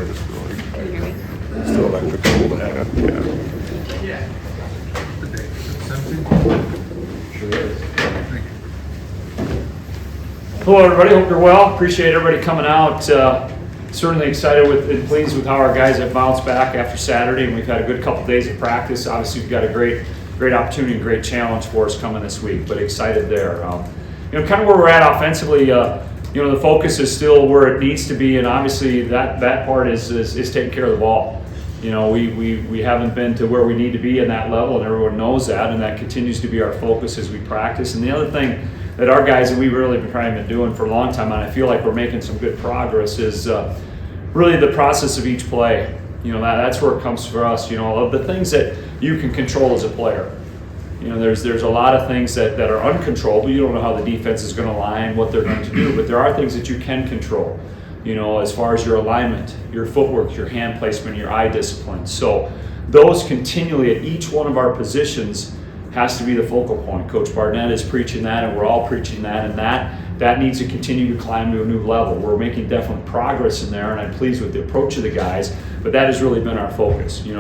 it's really Can you hear me? still like the cool to have it. Yeah. Hello everybody, hope you're well. Appreciate everybody coming out. Certainly excited and pleased with how our guys have bounced back after Saturday, and we've had a good couple days of practice. Obviously we've got a great opportunity and great challenge for us coming this week, but excited there. Kind of where we're at offensively, the focus is still where it needs to be, and obviously that part is taking care of the ball. We haven't been to where we need to be in that level, and everyone knows that, and that continues to be our focus as we practice. And the other thing that our guys, and we've really been doing for a long time, and I feel like we're making some good progress, is really the process of each play. That's where it comes for us, of the things that you can control as a player. There's a lot of things that are uncontrollable. You don't know how the defense is going to line, what they're going to do, but there are things that you can control, as far as your alignment, your footwork, your hand placement, your eye discipline. So those continually at each one of our positions has to be the focal point. Coach Barnett is preaching that, and we're all preaching that, and that needs to continue to climb to a new level. We're making definite progress in there, and I'm pleased with the approach of the guys, but that has really been our focus. You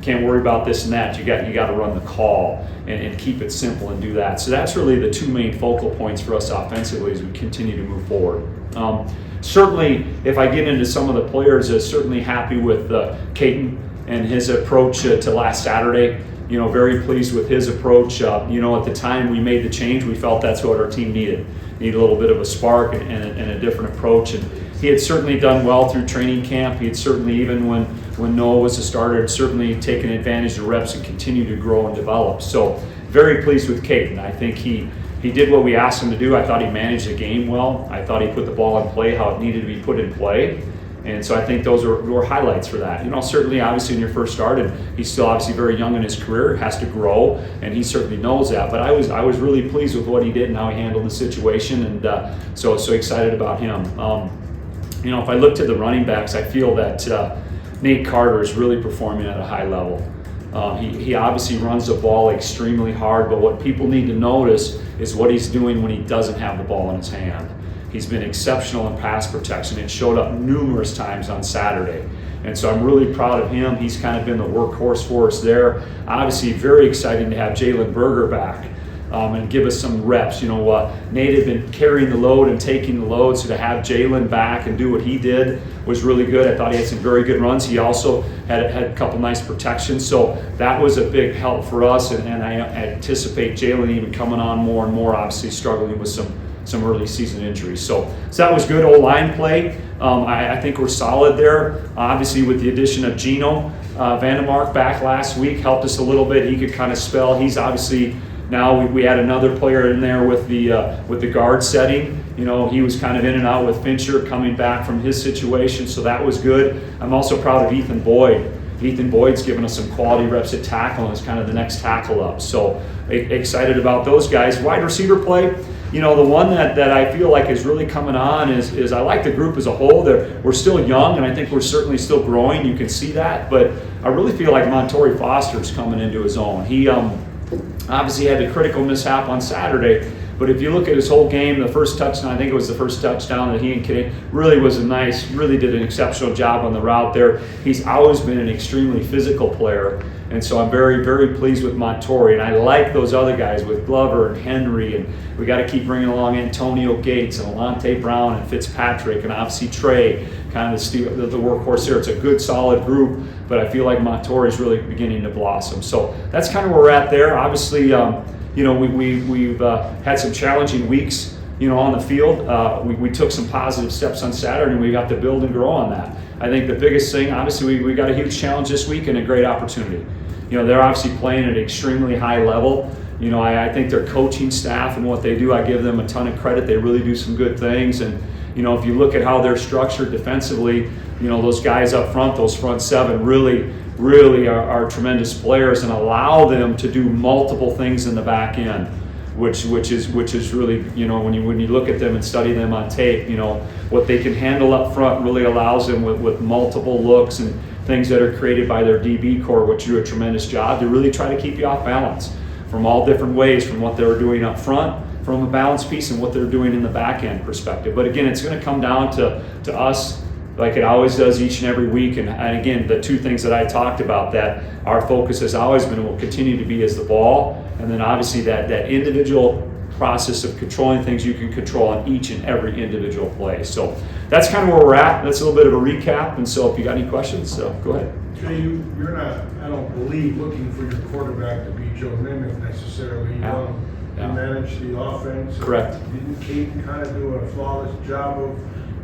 can't worry about this and that. You got to run the call and keep it simple and do that. So that's really the two main focal points for us offensively as we continue to move forward. Certainly, if I get into some of the players, certainly happy with Caden and his approach to last Saturday. Very pleased with his approach. At the time we made the change, we felt that's what our team needed. Needed a little bit of a spark and a different approach. And he had certainly done well through training camp. He had certainly, even when Noah was a starter, had certainly taken advantage of reps and continued to grow and develop. So very pleased with Caden. I think he did what we asked him to do. I thought he managed the game well. I thought he put the ball in play how it needed to be put in play. And so I think those were highlights for that. Certainly, obviously, in your first start, and he's still obviously very young in his career, has to grow, and he certainly knows that. But I was really pleased with what he did and how he handled the situation, and so excited about him. If I look to the running backs, I feel that Nate Carter is really performing at a high level. He obviously runs the ball extremely hard, but what people need to notice is what he's doing when he doesn't have the ball in his hand. He's been exceptional in pass protection. It showed up numerous times on Saturday. And so I'm really proud of him. He's kind of been the workhorse for us there. Obviously, very exciting to have Jalen Berger back and give us some reps. Nate had been carrying the load and taking the load, so to have Jalen back and do what he did was really good. I thought he had some very good runs. He also had a couple nice protections. So that was a big help for us, and I anticipate Jalen even coming on more and more, obviously struggling with some early season injuries. So that was good O-line play. I think we're solid there. Obviously, with the addition of Gino Vandemark back last week, helped us a little bit. He could kind of spell. He's obviously now we had another player in there with the guard setting. He was kind of in and out with Fincher coming back from his situation, so that was good. I'm also proud of Ethan Boyd. Ethan Boyd's given us some quality reps at tackle and is kind of the next tackle up. So excited about those guys. Wide receiver play. The one that I feel like is really coming on is I like the group as a whole. We're still young, and I think we're certainly still growing. You can see that, but I really feel like Montori Foster's coming into his own. He obviously had a critical mishap on Saturday, but if you look at his whole game, the first touchdown, I think it was the first touchdown that he and Kane really did an exceptional job on the route there. He's always been an extremely physical player, and so I'm very, very pleased with Montori. And I like those other guys with Glover and Henry, and we got to keep bringing along Antonio Gates and Alante Brown and Fitzpatrick and obviously Trey, kind of the workhorse there. It's a good, solid group, but I feel like Montori is really beginning to blossom. So that's kind of where we're at there. Obviously, we've had some challenging weeks, on the field. We took some positive steps on Saturday, and we got to build and grow on that. I think the biggest thing, obviously, we got a huge challenge this week and a great opportunity. They're obviously playing at an extremely high level. I think their coaching staff and what they do, I give them a ton of credit. They really do some good things. And, if you look at how they're structured defensively, those guys up front, those front seven really are tremendous players and allow them to do multiple things in the back end, which is really, when you look at them and study them on tape, what they can handle up front really allows them with multiple looks and things that are created by their DB core, which do a tremendous job to really try to keep you off balance from all different ways, from what they were doing up front, from a balance piece, and what they're doing in the back end perspective. But again, it's going to come down to us like it always does each and every week. And again, the two things that I talked about, that our focus has always been and will continue to be, is the ball, and then obviously that individual process of controlling things you can control on each and every individual play. So that's kind of where we're at. That's a little bit of a recap. And so if you got any questions, go ahead. So you're not, I don't believe, looking for your quarterback to be Joe Namath necessarily. You want to manage the offense. Correct. Didn't Caden kind of do a flawless job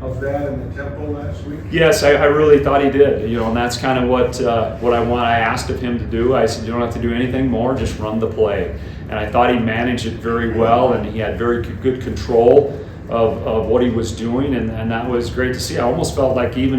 of that in the tempo last week? Yes, I really thought he did. And that's kind of what I asked of him to do. I said, you don't have to do anything more, just run the play. And I thought he managed it very well, and he had very good control of what he was doing, and that was great to see. I almost felt like he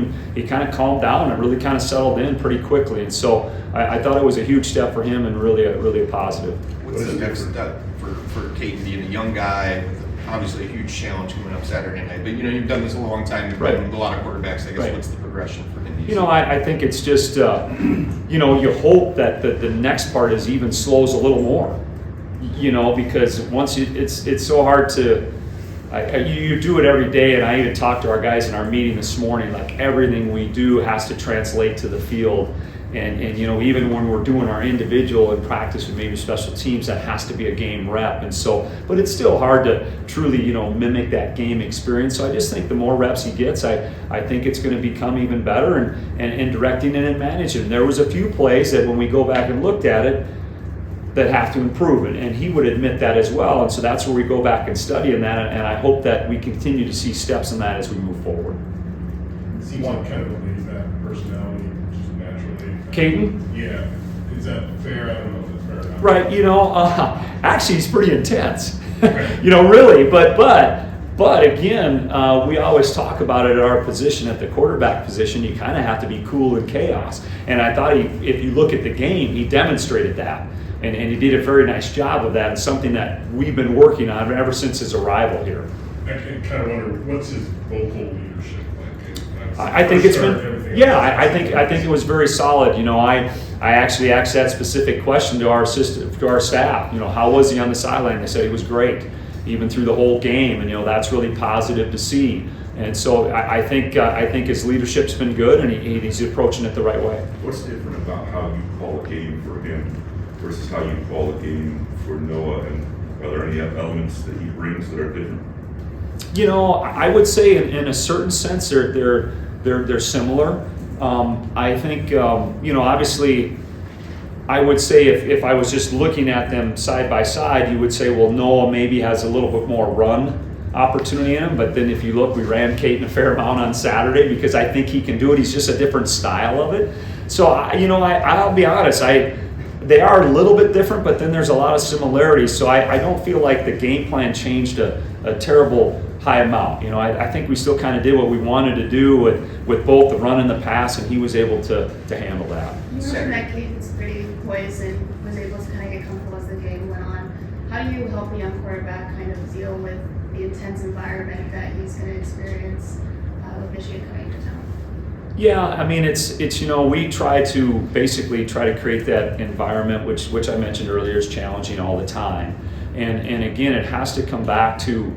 kind of calmed down and really kind of settled in pretty quickly. And so I thought it was a huge step for him, and really a positive. What's the next step for Caden, being a young guy with obviously a huge challenge coming up Saturday night? But you've done this a long time. You've been with a lot of quarterbacks. I guess what's the progression for him? I think it's just you hope that the next part is even slows a little more. Because once it's so hard to. You do it every day, and I even talked to our guys in our meeting this morning, like everything we do has to translate to the field. And even when we're doing our individual and practice with maybe special teams, that has to be a game rep. And so, but it's still hard to truly, mimic that game experience. So I just think the more reps he gets, I think it's going to become even better and directing it and managing. There was a few plays that when we go back and looked at it, that have to improve, and he would admit that as well. And so that's where we go back and study in that, and I hope that we continue to see steps in that as we move forward. Seems like kind of a laid-back personality, just naturally. Caden? Yeah. Is that fair? I don't know if it's fair or not. Right, actually he's pretty intense. Really, but again, we always talk about it at our position, at the quarterback position, you kind of have to be cool in chaos. And I thought if you look at the game, he demonstrated that. And he did a very nice job of that, and something that we've been working on ever since his arrival here. I kind of wonder, what's his vocal leadership like? I think it's been, I think it was very solid. I actually asked that specific question to our staff. How was he on the sideline? They said he was great, even through the whole game, and that's really positive to see. And so I think his leadership's been good, and he's approaching it the right way. What's different about how you call a game for him versus how you call a game for Noah, and are there any elements that he brings that are different? I would say in a certain sense they're similar. I think obviously I would say if I was just looking at them side by side, you would say, well, Noah maybe has a little bit more run opportunity in him, but then if you look, we ran Caden a fair amount on Saturday because I think he can do it. He's just a different style of it. So I'll be honest, they are a little bit different, but then there's a lot of similarities. So I don't feel like the game plan changed a terrible high amount. I think we still kind of did what we wanted to do with both the run and the pass, and he was able to handle that. You mentioned that Caden's pretty poised and was able to kind of get comfortable as the game went on. How do you help a young quarterback kind of deal with the intense environment that he's going to experience with Michigan coming to town? Yeah, it's we try to basically create that environment which I mentioned earlier is challenging all the time, and again it has to come back to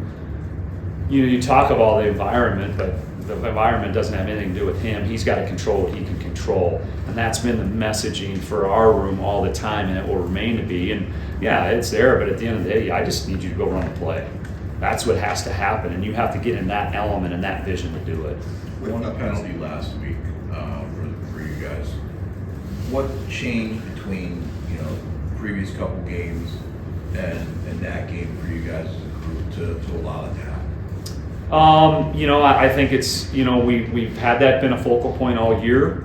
you talk about the environment, but the environment doesn't have anything to do with him. He's got to control what he can control, and that's been the messaging for our room all the time, and it will remain to be. And yeah, it's there, but at the end of the day, I just need you to go run the play. That's what has to happen, and you have to get in that element and that vision to do it. With the penalty last week for you guys, what changed between the previous couple games and that game for you guys as a group to allow it to happen? I think it's we've had that been a focal point all year.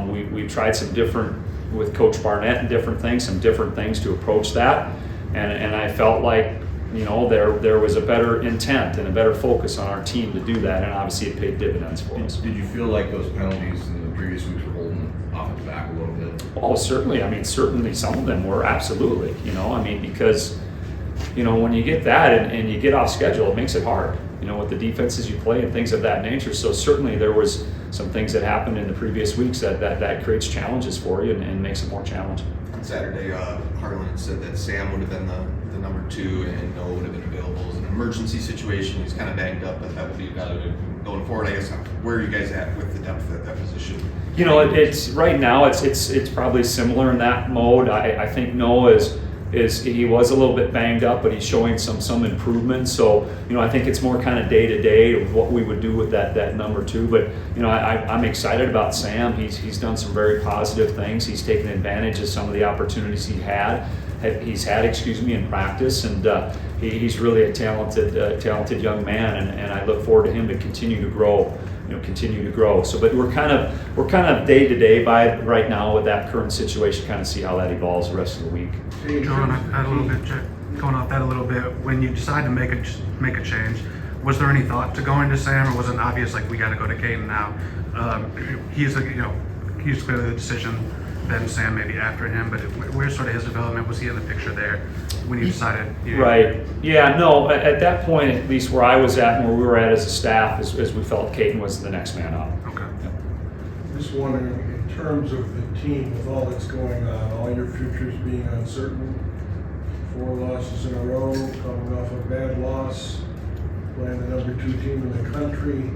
We've tried some different with Coach Barnett and different things to approach that, and I felt like there was a better intent and a better focus on our team to do that, and obviously it paid dividends for us. Did you feel like those penalties in the previous weeks were holding offense back a little bit? Oh, certainly. Certainly some of them were, absolutely. Because when you get that and you get off schedule, it makes it hard. With the defenses you play and things of that nature. So certainly there was some things that happened in the previous weeks that creates challenges for you and makes it more challenging. On Saturday, Harlan had said that Sam would have been the number 2 and Noah would have been available as an emergency situation. He's kind of banged up, but that would be evaluated going forward? I guess where are you guys at with the depth at that position? You know, it's right now it's probably similar in that mode. I think Noah is he was a little bit banged up, but he's showing some improvement. So, you know, I think it's more kind of day to day of what we would do with that number 2. But, you know, I'm excited about Sam. He's done some very positive things. He's taken advantage of some of the opportunities he's had in practice, and he's really a talented young man, and I look forward to him to continue to grow. So, but we're kind of day to day by right now with that current situation, kind of see how that evolves the rest of the week. Going off that a little bit, when you decide to make a change, was there any thought to going to Sam, or was it obvious like we got to go to Caden now? He's clearly the decision. Then Sam maybe after him, but where's sort of his development? Was he in the picture there when you decided? Right. Yeah. No. At that point, at least where I was at and where we were at as a staff, as we felt Caden was the next man up. Okay. Just wondering, in terms of the team, with all that's going on, all your futures being uncertain, 4 losses in a row, coming off a bad loss, playing the number 2 team in the country,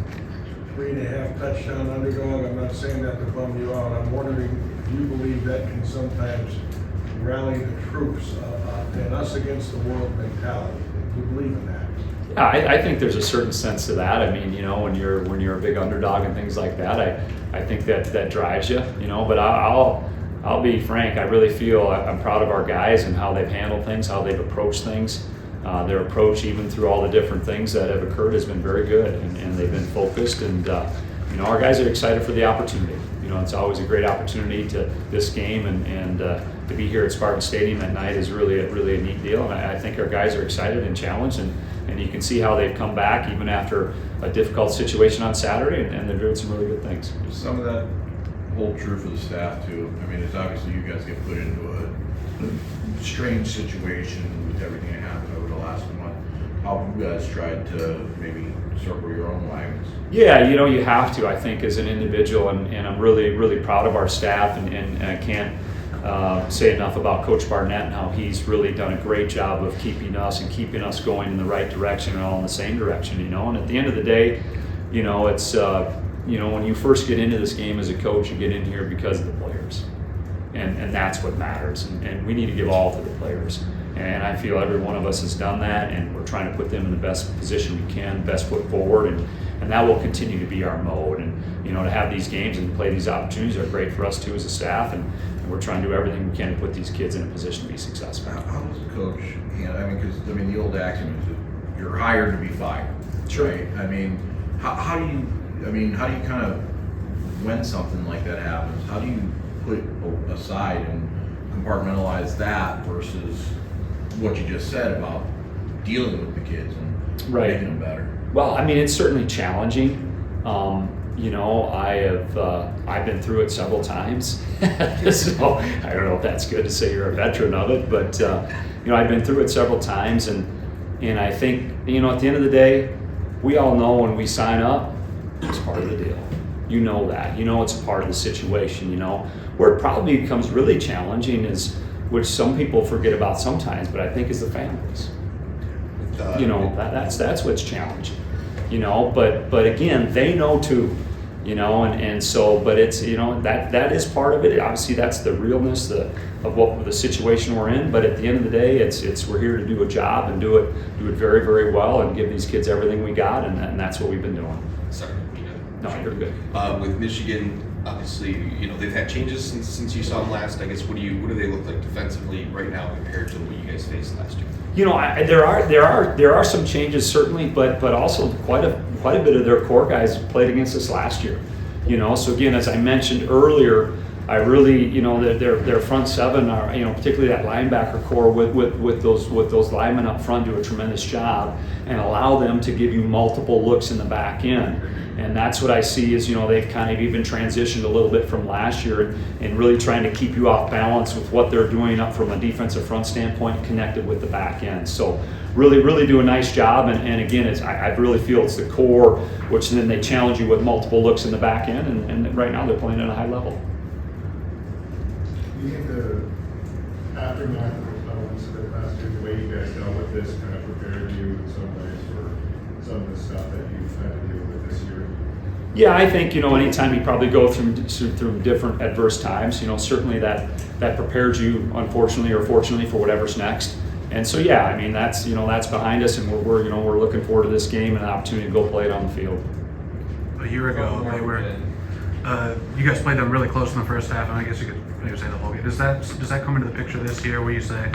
3.5 touchdown underdog. I'm not saying that to bum you out. I'm wondering if you believe that can sometimes rally the troops, and us against the world mentality. Do you believe in that? Yeah, I think there's a certain sense to that. I mean, you know, when you're a big underdog and things like that, I think that drives you. You know, but I'll be frank. I really feel I'm proud of our guys and how they've handled things, how they've approached things. Their approach, even through all the different things that have occurred, has been very good, and they've been focused. And you know, our guys are excited for the opportunity. You know, it's always a great opportunity to this game, and to be here at Spartan Stadium that night is really a neat deal. And I think our guys are excited and challenged, and you can see how they've come back even after a difficult situation on Saturday, and they're doing some really good things. Does some of that hold true for the staff too? I mean, it's obviously you guys get put into a strange situation with everything that happened over the last month. How have you guys tried to maybe circle your own wagons? Yeah, you know, you have to, I think, as an individual, and I'm really proud of our staff, and I can't say enough about Coach Barnett and how he's really done a great job of keeping us going in the right direction and all in the same direction, you know. And at the end of the day, you know, it's you know, when you first get into this game as a coach, you get in here because of the players, and that's what matters, and we need to give all to the players. And I feel every one of us has done that, and we're trying to put them in the best position we can, best foot forward, and that will continue to be our mode. And you know, to have these games and play these opportunities are great for us too as a staff, and we're trying to do everything we can to put these kids in a position to be successful. How does a coach, I mean, because the old axiom is that you're hired to be fired, Sure. right? I mean, how do you kind of, when something like that happens, how do you put aside and compartmentalize that versus what you just said about dealing with the kids and Right. making them better? Well, I mean, it's certainly challenging. You know, I've been through it several times, so I don't know if that's good to say you're a veteran of it, but you know, I've been through it several times, and I think, you know, at the end of the day, we all know when we sign up, it's part of the deal. You know that. You know it's a part of the situation. You know where it probably becomes really challenging is, which some people forget about sometimes, but I think is the families. You know, that's what's challenging. You know, but again, they know too. You know, and so, but it's, you know, that is part of it. Obviously, that's the realness of what the situation we're in. But at the end of the day, it's we're here to do a job and do it very, very well, and give these kids everything we got, and that's what we've been doing. Sorry. No, you're good. With Michigan, obviously, you know, they've had changes since you saw them last. I guess what do they look like defensively right now compared to what you guys faced last year? You know, there are some changes certainly, but also quite a bit of their core guys played against us last year. You know, so again, as I mentioned earlier, I really, you know, their front seven are, you know, particularly that linebacker core with those linemen up front do a tremendous job and allow them to give you multiple looks in the back end. And that's what I see is, you know, they've kind of even transitioned a little bit from last year and really trying to keep you off balance with what they're doing up from a defensive front standpoint connected with the back end. So really do a nice job. And again, I really feel it's the core, which then they challenge you with multiple looks in the back end. And right now they're playing at a high level. Do you think the aftermath of the incident last year, the way you guys dealt with this kind of prepared you in some ways for some of the stuff that you've had to deal with this year? Yeah, I think, anytime you probably go through different adverse times, certainly that prepares you, unfortunately or fortunately, for whatever's next. And so, yeah, I mean, that's behind us, and we're looking forward to this game and an opportunity to go play it on the field. A year ago, they were. You guys played them really close in the first half, and I guess you could maybe say the whole game. Does that come into the picture this year, where you say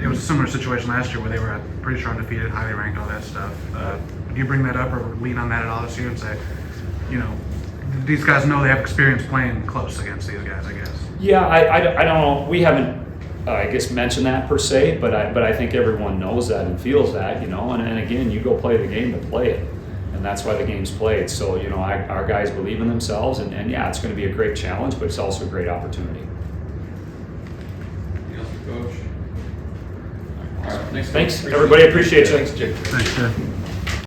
it was a similar situation last year, where they were pretty sure undefeated, highly ranked, all that stuff? Do you bring that up or lean on that at all this year and say, these guys know they have experience playing close against these guys? I guess. Yeah, I don't know. We haven't, I guess, mentioned that per se, but I think everyone knows that and feels that, And again, you go play the game to play it, and that's why the game's played. So, our guys believe in themselves, and yeah, it's going to be a great challenge, but it's also a great opportunity. Coach. All right, Thanks, everybody. Appreciate you. Thanks, Jake. Thanks, Jay.